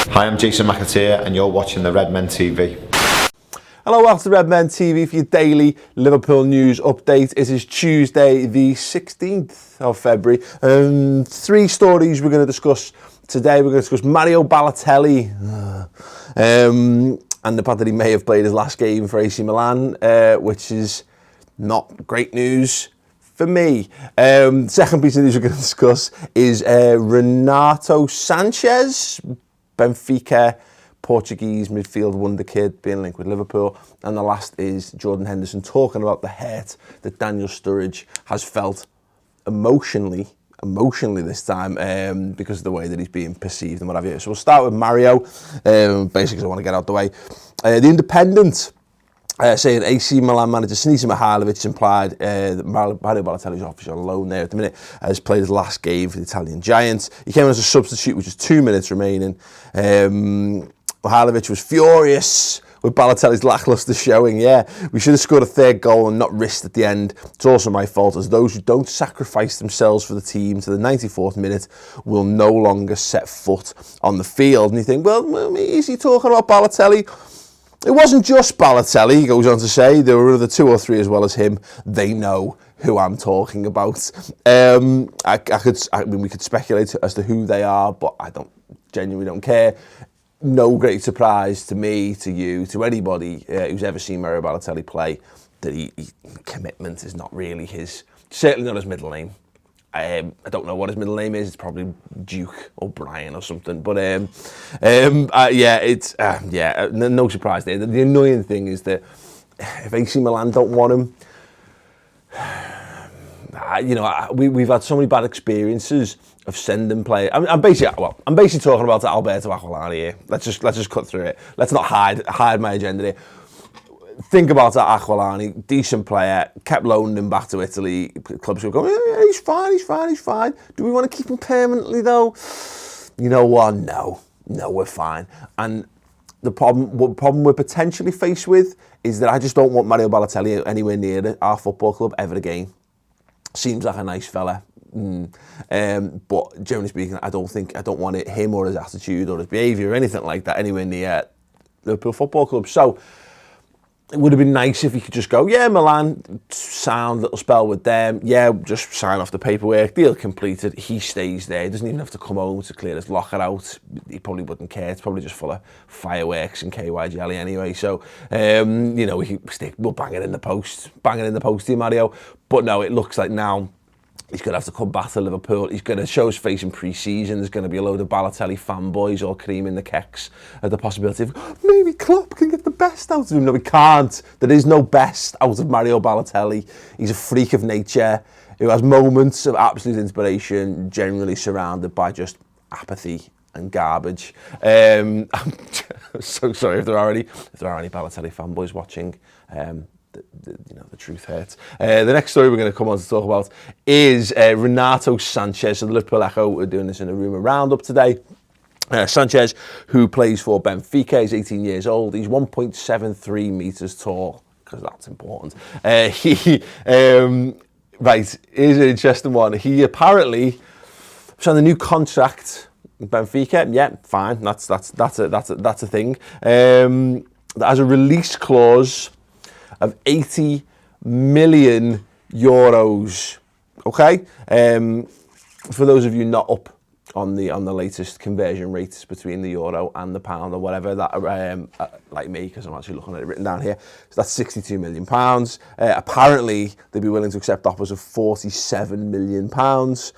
Hi, I'm Jason McAteer and you're watching the Redmen TV. Hello, welcome to Redmen TV for your daily Liverpool news update. It is Tuesday the 16th of February. Three stories we're going to discuss today. We're going to discuss Mario Balotelli and the fact that he may have played his last game for AC Milan, which is not great news for me. Second piece of news we're going to discuss is Renato Sanchez, Benfica Portuguese midfield wonder kid being linked with Liverpool. And the last is Jordan Henderson talking about the hurt that Daniel Sturridge has felt emotionally this time because of the way that he's being perceived and what have you. So we'll start with Mario, basically because I want to get out the way. The Independent saying AC Milan manager Sinisa Mihajlovic implied that Mario Balotelli is officially on loan there at the minute, has played his last game for the Italian Giants. He came in as a substitute with just 2 minutes remaining. Mihajlovic was furious with Balotelli's lacklustre showing. Yeah, we should have scored a third goal and not risked at the end. It's also my fault, as those who don't sacrifice themselves for the team to the 94th minute will no longer set foot on the field. And you think, well, is he talking about Balotelli? It wasn't just Balotelli, he goes on to say. There were other 2 or 3 as well as him. They know who I'm talking about. I mean, we could speculate as to who they are, but I genuinely don't care. No great surprise to me, to you, to anybody who's ever seen Mario Balotelli play, that commitment is not really his, certainly not his middle name. I don't know what his middle name is. It's probably Duke or Brian or something. But no surprise there. The annoying thing is that if AC Milan don't want him, we've had so many bad experiences of sending players. I'm basically talking about Alberto Aquilani here. Let's just cut through it. Let's not hide my agenda here. Think about that Aquilani, decent player, kept loaning him back to Italy. Clubs were going, yeah, he's fine. Do we want to keep him permanently though? You know what? No, we're fine. And the problem we're potentially faced with is that I just don't want Mario Balotelli anywhere near our football club ever again. Seems like a nice fella. But generally speaking, I don't want him or his attitude or his behaviour or anything like that anywhere near Liverpool Football Club. So it would have been nice if he could just go, yeah, Milan, sound little spell with them. Yeah, just sign off the paperwork, deal completed. He stays there. He doesn't even have to come home to clear his locker out. He probably wouldn't care. It's probably just full of fireworks and KY jelly anyway. So, we'll bang it in the post. Bang it in the post here, Mario. But no, it looks like now he's going to have to come back to Liverpool. He's going to show his face in pre-season. There's going to be a load of Balotelli fanboys all creaming the kecks at the possibility of maybe Klopp can get the best out of him. No, he can't. There is no best out of Mario Balotelli. He's a freak of nature who has moments of absolute inspiration, generally surrounded by just apathy and garbage. I'm so sorry if there are any Balotelli fanboys watching. The truth hurts. The next story we're going to come on to talk about is Renato Sanchez. So the Liverpool Echo are doing this in a rumour roundup today. Sanchez, who plays for Benfica, he's 18 years old. He's 1.73 metres tall, because that's important. Right, here's an interesting one. He apparently signed a new contract with Benfica. Yeah, fine. That's a thing. That has a release clause of 80 million euros. Okay, for those of you not up on the latest conversion rates between the euro and the pound or whatever, that like me, because I'm actually looking at it written down here. So that's 62 million pounds. Apparently, they'd be willing to accept offers of 47 million pounds,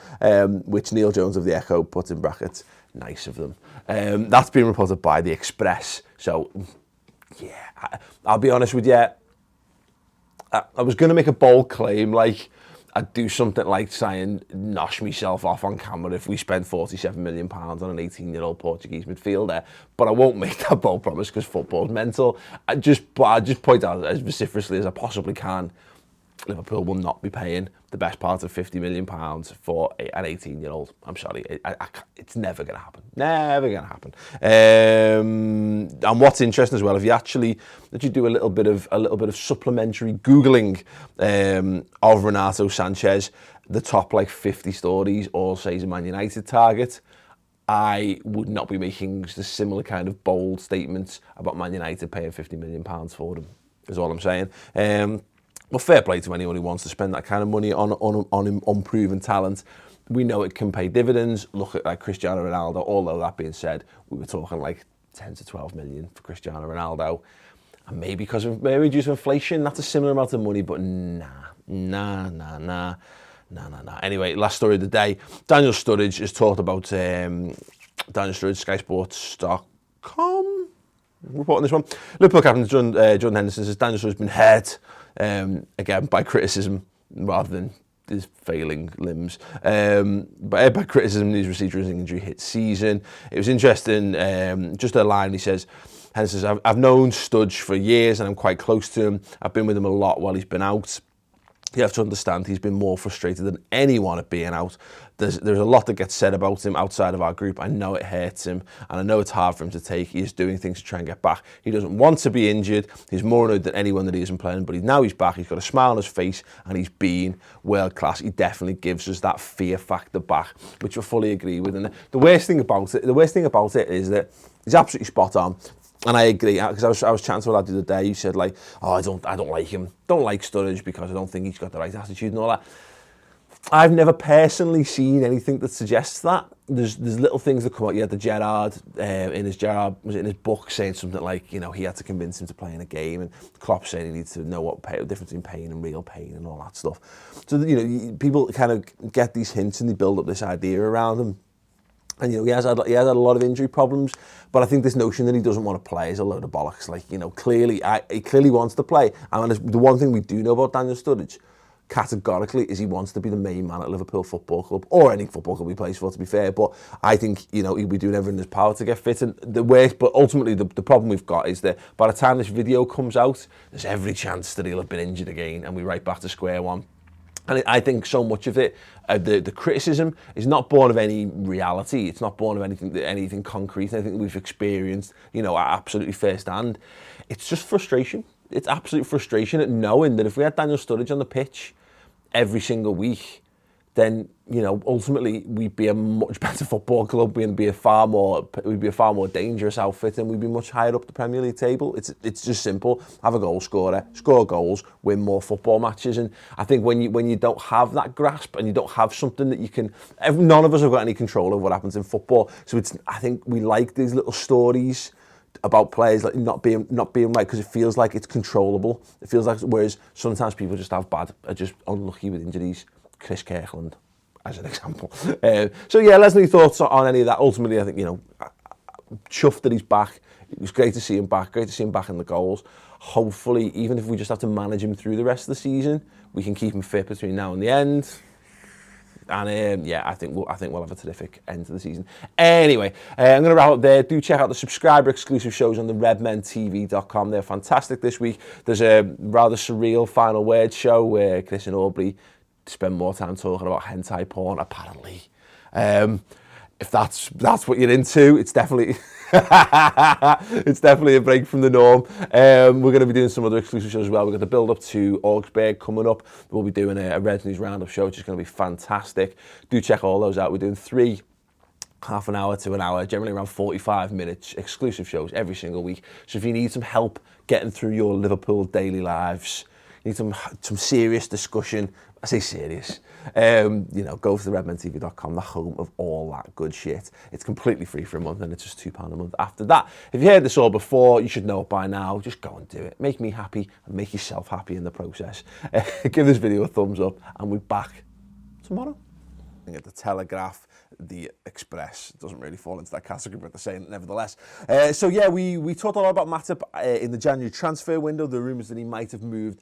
which Neil Jones of the Echo put in brackets. Nice of them. That's been reported by the Express. So, yeah, I'll be honest with you. I was going to make a bold claim, like I'd do something like try and nosh myself off on camera if we spent £47 million on an 18-year-old Portuguese midfielder, but I won't make that bold promise because football's mental. I just point out as vociferously as I possibly can, Liverpool will not be paying the best part of £50 million for an 18-year-old. I'm sorry, it's never going to happen. Never going to happen. And what's interesting as well, if you actually do a little bit of supplementary googling of Renato Sanchez, the top 50 stories all say he's a Man United target. I would not be making the similar kind of bold statements about Man United paying £50 million for him, is all I'm saying. Well, fair play to anyone who wants to spend that kind of money on unproven talent. We know it can pay dividends. Look at like Cristiano Ronaldo. Although that being said, we were talking like 10 to 12 million for Cristiano Ronaldo. And maybe because of maybe due to inflation, that's a similar amount of money, but nah. Anyway, last story of the day. Daniel Sturridge has talked about Daniel Sturridge, SkySports.com, reporting this one. Liverpool captain Jordan Henderson says Daniel Sturridge has been hurt again by criticism rather than his failing limbs, but by criticism he's received during his injury hit season. It was interesting, just a line he says. Henderson says, I've known Sturridge for years and I'm quite close to him. I've been with him a lot while he's been out. You have to understand he's been more frustrated than anyone at being out. There's a lot that gets said about him outside of our group. I know it hurts him and I know it's hard for him to take. He is doing things to try and get back. He doesn't want to be injured. He's more annoyed than anyone that he isn't playing, but now he's back. He's got a smile on his face and he's been world class. He definitely gives us that fear factor back, which I fully agree with. And the worst thing about it is that he's absolutely spot on. And I agree, because I was chatting to a lad the other day. He said like, "Oh, I don't like him. Don't like Sturridge because I don't think he's got the right attitude and all that." I've never personally seen anything that suggests that. There's little things that come out. You had the Gerrard in his book saying something like, you know, he had to convince him to play in a game, and Klopp saying he needs to know what the difference in pain and real pain and all that stuff. So you know, people kind of get these hints and they build up this idea around him. And you know, he has had a lot of injury problems, but I think this notion that he doesn't want to play is a load of bollocks. Like, you know, he clearly wants to play. And the one thing we do know about Daniel Sturridge, categorically, is he wants to be the main man at Liverpool Football Club, or any football club he plays for, to be fair. But I think, you know, he'll be doing everything in his power to get fit. And but ultimately, the problem we've got is that by the time this video comes out, there's every chance that he'll have been injured again, and we're right back to square one. And I think so much of it, the criticism is not born of any reality. It's not born of anything concrete, anything we've experienced, you know, absolutely firsthand. It's just frustration. It's absolute frustration at knowing that if we had Daniel Sturridge on the pitch every single week, then, you know, ultimately we'd be a much better football club. We'd be a far more dangerous outfit, and we'd be much higher up the Premier League table. It's just simple. Have a goal scorer, score goals, win more football matches. And I think when you don't have that grasp and you don't have something that you can, none of us have got any control over what happens in football. So I think we like these little stories about players like not being right, because it feels like it's controllable. It feels like, whereas sometimes people are just unlucky with injuries. Chris Kirkland, as an example. So yeah, let us know your thoughts on any of that. Ultimately, I think, you know, chuffed that he's back. It was great to see him back. Great to see him back in the goals. Hopefully, even if we just have to manage him through the rest of the season, we can keep him fit between now and the end. And yeah, I think we'll have a terrific end to the season. Anyway, I'm going to wrap up there. Do check out the subscriber exclusive shows on the redmentv.com. They're fantastic this week. There's a rather surreal final word show where Chris and Aubrey spend more time talking about hentai porn, apparently. If that's what you're into, it's definitely a break from the norm. We're going to be doing some other exclusive shows as well. We've got the build up to Augsburg coming up. We'll be doing a Red News Roundup show, which is going to be fantastic. Do check all those out. We're doing 3 half an hour to an hour, generally around 45 minutes, exclusive shows every single week. So if you need some help getting through your Liverpool daily lives, you need some serious discussion. I say serious. You know, go to the redmentv.com, the home of all that good shit. It's completely free for a month, and it's just £2 a month after that. If you heard this all before, you should know it by now. Just go and do it. Make me happy and make yourself happy in the process. Give this video a thumbs up, and we're back tomorrow. At the Telegraph, the Express doesn't really fall into that category, but they're saying it nevertheless. So yeah, we talked a lot about Matip in the January transfer window. The rumours that he might have moved